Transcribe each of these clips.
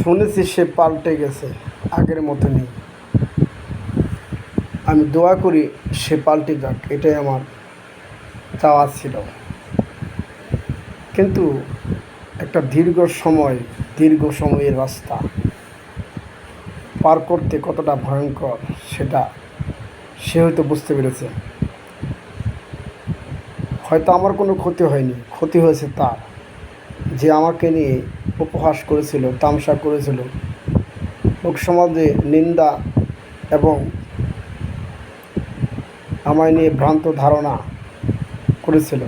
শুনেছি সে পাল্টে গেছে, আগের মতো নেই। আমি দোয়া করি সে পাল্টে যাক, এটাই আমার চাওয়া ছিল। কিন্তু একটা দীর্ঘ সময়ের রাস্তা পার করতে কতটা ভয়ঙ্কর সেটা সে হয়তো বুঝতে পেরেছে। হয়তো আমার কোনো ক্ষতি হয়নি, ক্ষতি হয়েছে তার, যে আমাকে নিয়ে উপহাস করেছিল, তামসা করেছিল, লোক সমাজে নিন্দা এবং আমায় নিয়ে ভ্রান্ত ধারণা করেছিল।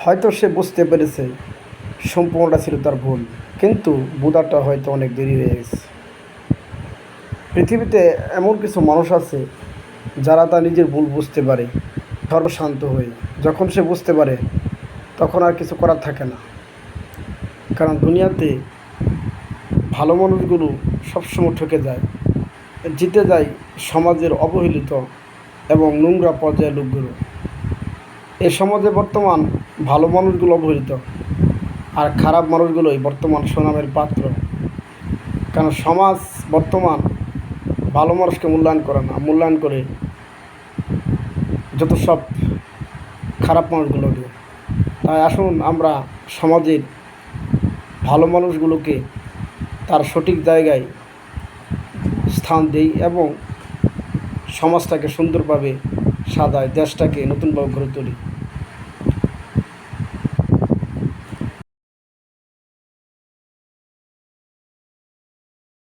হয়তো সে বুঝতে পেরেছে সম্পূর্ণটা ছিল তার ভুল, কিন্তু বোঝাটা হয়তো অনেক দেরি হয়ে গেছে। পৃথিবীতে এমন কিছু মানুষ আছে যারা তার নিজের ভুল বুঝতে পারে সর্বশান্ত হয়ে। যখন সে বুঝতে পারে তখন আর কিছু করার থাকে না, কারণ দুনিয়াতে ভালো মানুষগুলো সবসময় ঠকে যায়, জিতে যায় সমাজের অবহেলিত এবং নোংরা পর্যায়ের লোকগুলো। এই সমাজে বর্তমান ভালো মানুষগুলো অবহেলিত, আর খারাপ মানুষগুলোই বর্তমান সুনামের পাত্র। কারণ সমাজ বর্তমান ভালো মানুষকে মূল্যায়ন করে না, মূল্যায়ন করে যত সব খারাপ মানুষগুলোকে। তাই আসুন আমরা সমাজের ভালো মানুষগুলোকে তার সঠিক জায়গায় স্থান দেই এবং সমাজটাকে সুন্দরভাবে সাজাই, দেশটাকে নতুনভাবে গড়ে তুলি।